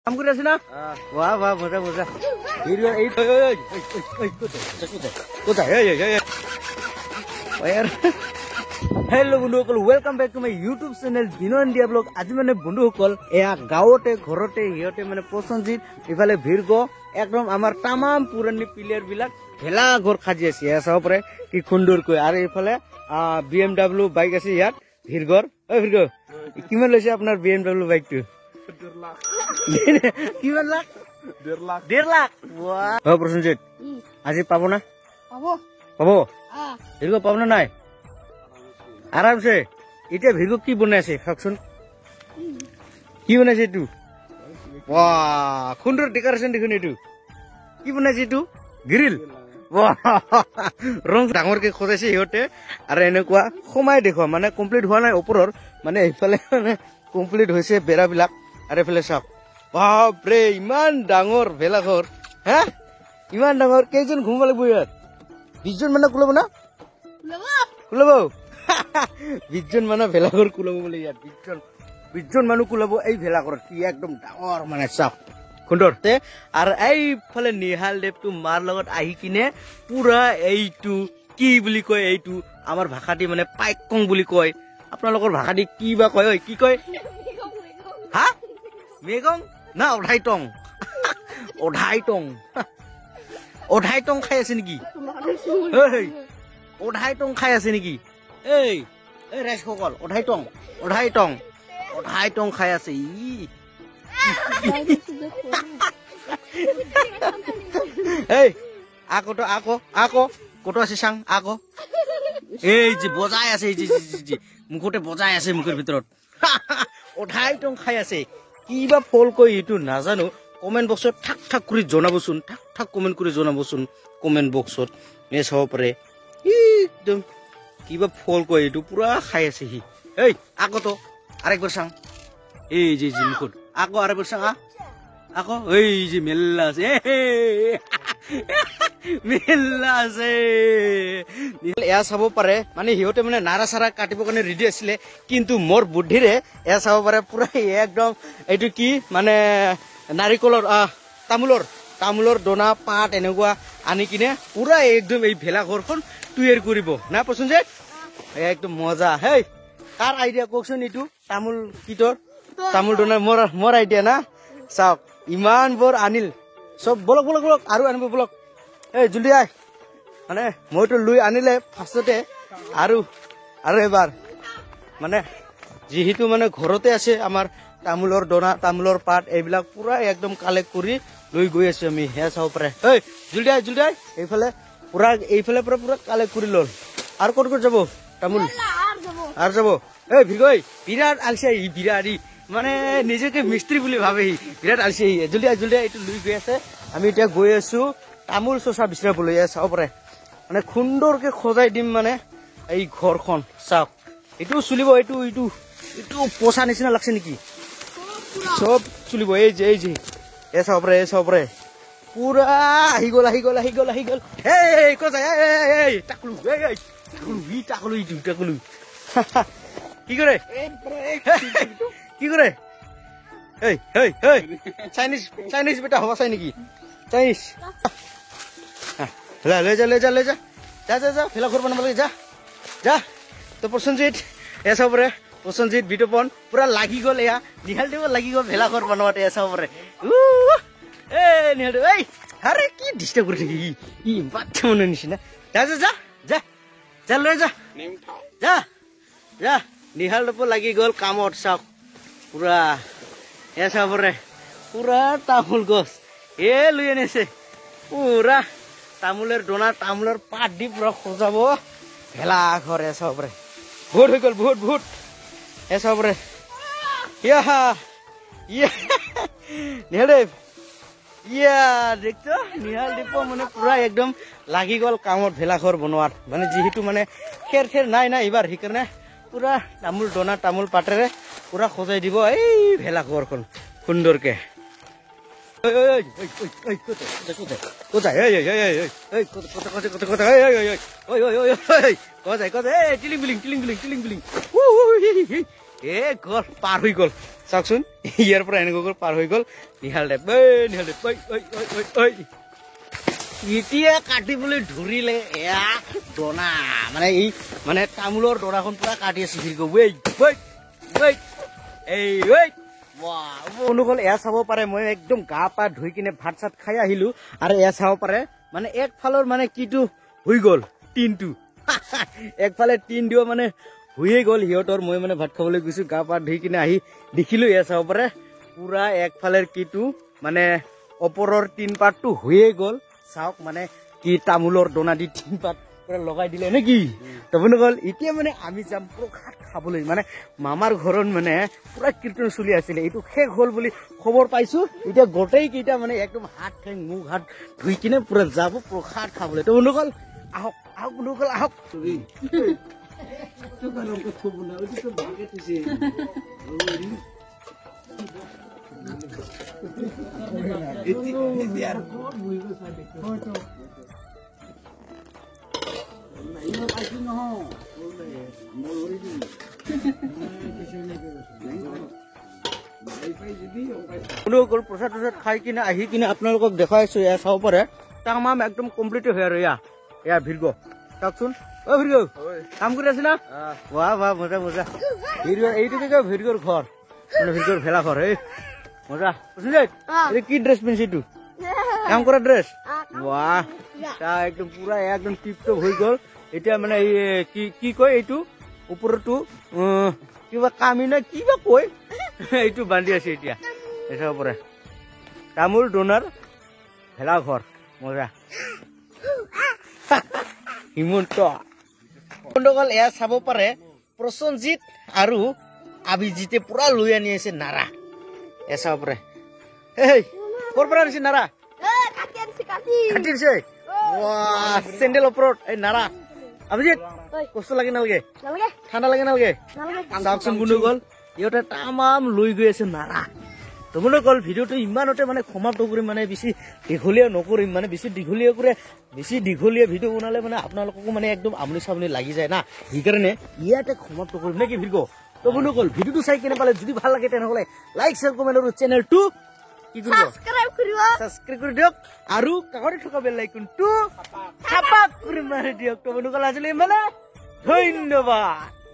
কাম কৰি আছে না বাহ বাহ মজা মজা হেল্ল' বন্ধুসকল welcome back to my YouTube channel দিনৰ ইণ্ডিয়া ব্লগ। আজি মানে বন্ধুসকল এয়া গাঁৱতে ঘৰতে সিহঁতে মানে প্ৰসঞ্জিত ইফালে ভিৰগ একদম আমাৰ তামাম পুৰণি প্লেয়াৰ বিলাক ভেলাঘৰ সাজি আছে এয়া চাব পাৰে কি সুন্দৰকৈ। আৰু এইফালে BMW বাইক আছে ইয়াত ভিৰগৰ। ভিৰগ কিমান লৈছে আপোনাৰ BMW বাইকটো? কিমান লাখ? 1.5 লাখ। প্ৰসঞ্জিত আজি পাব না? পাব ভিৰগ পাব না নাই? আৰামছে। এতিয়া ভিৰগ কি বনাইছে চাওকচোন, কি বনাইছে এইটো? সুন্দৰ ডেকৰেশ্যন দেখোন। এইটো কি বনাইছে? এইটো গ্ৰিল। ৰং ডাঙৰকে সজাইছে সিহঁতে। আৰু এনেকুৱা সোমাই দেখুৱা মানে কমপ্লিট হোৱা নাই ওপৰৰ, মানে এইফালে মানে কমপ্লিট হৈছে বেৰাবিলাক। আৰু এইফালে চাওক বাপৰে ইমান ডাঙৰ ভেলাঘৰ। হা ইমান ডাঙৰ। কেইজন ঘুমাব লাগিব ইয়াত? 20 জন মানে কুলাব না? কুলাব 20 জন মানে ভেলাঘৰ কুলাব বোলে ইয়াত। 20 জন মানুহ কুলাব এই ভেলাঘৰত। কি একদম ডাঙৰ মানে চাওক সুন্দৰ। আৰু এইফালে নিহাল দেৱটো মাৰ লগত আহি কিনে পুৰা এইটো কি বুলি কয়, এইটো আমাৰ ভাষাটি মানে পাইকং বুলি কয়। আপোনালোকৰ ভাষাটি কি বা কয়? কি কয়? হা মেগং না অধাইটং? অধাইটং অধাইটং খাই আছে নেকি? অধাইটং খাই আছে নেকি? এই ৰাইজসকল অধাইটং অধাইটং অধাইটং খাই আছে। এই আকো আকো আকো কত আছে চাং আকো। এই যে বজাই আছে, এই যে মুখতে বজাই আছে মুখৰ ভিতৰত। অধাইটং খাই আছে। কিবা ফল কয় এইটো নাজানো। কমেণ্ট বক্সত ঠাক ঠাক কৰি জনাবচোন, ঠাক ঠাক কমেণ্ট কৰি জনাবচোন কমেণ্ট বক্সত। এ চাব পাৰে একদম কিবা ফল কয় এইটো পুৰা খাই আছে সি। এই আকতো আরেকবার চাং। এই যে মুখত আকো আরেকবার চাং আকো। এই যে মেল্লা আছে, মেল্লা আছে। এয়া চাব পাৰে মানে সিহঁতে মানে নাৰা চাৰা কাটিবৰ কাৰণে ৰেডি আছিলে, কিন্তু মোৰ বুদ্ধিৰে এয়া চাব পাৰে পুৰা একদম এইটো কি মানে নাৰিকলৰ তামোলৰ দনা পাত এনেকুৱা আনি কিনে পুৰা একদম এই ভেলাঘৰখন তৈয়াৰ কৰিব না প্ৰসঞ্জিত? একদম মজা। হেই কাৰ আইডিয়া কওকচোন? এইটো তামোল কিটৰ তামোল দনা মোৰ আইডিয়া না? চাওক ইমান বৰ আনিল চব। বলক বলক বলক আৰু আনিব বলক। এই জলদি আহ। মানে মইতো লৈ আনিলে ফাৰ্ষ্টতে আৰু এবাৰ মানে যিহেতু মানে ঘৰতে আছে আমাৰ তামোলৰ দনা তামোলৰ পাত এইবিলাক পুৰা একদম কালেক্ট কৰি লৈ গৈ আছো আমি। সেয়া চাব পাৰে। এই জলদি আহ জলদি আহ। এইফালে পৰা পুৰা কালেক্ট কৰি ল'ল। আৰু ক'ত ক'ত যাব তামোল? আৰু যাব। এই ভিৰগৈ বিৰাট আলচি আহি বিৰাট মানে নিজকে মিস্ত্ৰী বুলি ভাবে সি। বিৰাট আলচি আহি জলদি আহ জলদি আহ। এইটো লৈ গৈ আছে। আমি এতিয়া গৈ আছো তামোল চচা বিচাৰিবলৈ। চাব পাৰে মানে সুন্দৰকে সজাই দিম মানে এই ঘৰখন। চাওক এইটো চলিব। এইটো পচা নিচিনা লাগছে নেকি? চব চলিব। এই যে এ চাব পাৰে পুৰা আহি গল। এই ক'ত যায়? টাকলু টাকলু কি কৰে? কি কৰে? চাইনিজ বেটা হবা চাই নেকি? চাইনিজ লৈ যা ভেলাঘৰ বনাব লাগে। যা তো প্ৰসঞ্জিত এ চাব পাৰে প্ৰসঞ্জিত বিতপন পুৰা লাগি গ'ল। এয়া নিহাল দেৱ লাগি গ'ল ভেলাঘৰ বনোৱাতে। এ চাব পাৰে নিহাল দেৱ এই আৰে কি ডিষ্টাৰ্ব কৰি থাকি বাচ্চা মানুহৰ নিচিনা। যা লৈ যা নিহাল দেৱ লাগি গ'ল কামত। চাওক পুৰা এ চাব পাৰে পুৰা তামোল গছ লৈ আনিছে। পুৰা তামোলৰ দনা তামোলৰ পাত দি পুৰা সজাব ভেলাঘৰ। এ চাব পাৰে বহুত হৈ গ'ল বহুত। এ চাব পাৰে নিহাল দেৱ দেখছো নিহাল দেৱ মানে পুৰা একদম লাগি গ'ল কামত ভেলাঘৰ বনোৱাত। মানে যিহেতু মানে খেৰ নাই এইবাৰ, সেইকাৰণে পুৰা তামোল দনা তামোল পাতেৰে পুৰা সজাই দিব এই ভেলাঘৰখন সুন্দৰকে। টিলিং বিলিং এ গল পাৰ হৈ গল চাওকচোন ইয়াৰ পৰা এনেকৈ গল পাৰ হৈ গল নিহাল দেৱ এতিয়া কাটিবলৈ ধৰিলে এয়া দনা মানে এই মানে তামোলৰ দনাখন পুৰা কাটি আছে অনুকল এয়া চাব পাৰে মই একদম গা পা ধুই কিনে ভাত চাত খাই আহিলো আৰু এয়া চাব পাৰে মানে একফালৰ মানে কিটো হৈ গল টিনটো একফালে টিন দিও মানে হৈয়ে গল সিহঁতৰ মই মানে ভাত খাবলৈ গৈছো গা পা ধুই কিনে আহি দেখিলো এয়া চাব পাৰে পুৰা একফালৰ কিটো মানে ওপৰৰ টিন পাতটো হৈয়ে গল চাওক মানে কি তামোলৰ দনা দি টিন পাত পুৰা লগাই দিলে নেকি তবনে গল এতিয়া মানে আমি যাম প্ৰসাদ খাবলৈ মানে মামাৰ ঘৰত মানে পুৰা কীৰ্তন চলি আছিলে এইটো শেষ হল বুলি খবৰ পাইছো এতিয়া গোটেই কেইটা মানে একদম হাত ঠেং মুখ হাত ধুই কিনে পুৰা যাব প্ৰসাদ খাবলৈ তবনে গল আহক আহক বন্ধু গল আহক প্ৰসাদ প্ৰসাদ খাই কিনে আহি কিনে আপোনালোকক দেখাইছো এয়া চাব পাৰে তামাম একদম কমপ্লিট হৈ আৰু এয়া ভিৰগ চাওকচোন অ ভিৰগ কাম কৰি আছে না বাহ বাহ মজা মজা ভিৰগ এইটো কি কয় ভিৰগৰ ঘৰ মানে ভিৰগৰ ভেলা ঘৰ এই মজা এই কি ড্ৰেছ পিন্ধিছে এইটো কাম কৰা ড্ৰেছ বাহ তা একদম পুৰা একদম টিপটপ হৈ গল এতিয়া মানে কি কয় এইটো ওপৰতো কিবা কামি না কিবা কয় এইটো বান্ধি আছে এতিয়া এচাব পাৰে তামোল ডোনাৰ ভেলা ঘৰ মজা হিমন্ত গল এয়া চাব পাৰে প্ৰসঞ্জিত আৰু অভিজিতে পুৰা লৈ আনি আছে নাৰা এয়া চাব পাৰে এই কৰ পৰা আনিছে নাৰা কাটিছে চেণ্ডেল ওপৰত এই নাৰা অভিজিত কষ্ট লাগে নালাগে ঠাণ্ডা লাগে নালাগে চাওকচোন বন্ধু গল ইহঁতে তামাম লৈ গৈ আছে নাৰা তো বন্ধু গল ভিডিঅ'টো ইমানতে মানে সমাপ্ত কৰিম মানে বেছি দীঘলীয়া নকৰিম মানে বেছি দীঘলীয়া ভিডিঅ' বনালে মানে আপোনালোককো মানে একদম আমনি চামনি লাগি যায় না সেইকাৰণে ইয়াতে সমাপ্ত কৰিম নেকি ভিডিঅ' তো বন্ধু গল ভিডিঅ'টো চাই কেনে পালে যদি ভাল লাগে তেনেহ'লে লাইক শ্বেয়াৰ কমেণ্ট আৰু চেনেলটো কি কৰিব সাবস্ক্ৰাইব কৰি দিয়ক আৰু কাষতে থকা বেল আইকনটো টাপাক কৰি মাৰি দিয়ক তো বন্ধু গল আজিলৈ মানে ধন্যবাদ।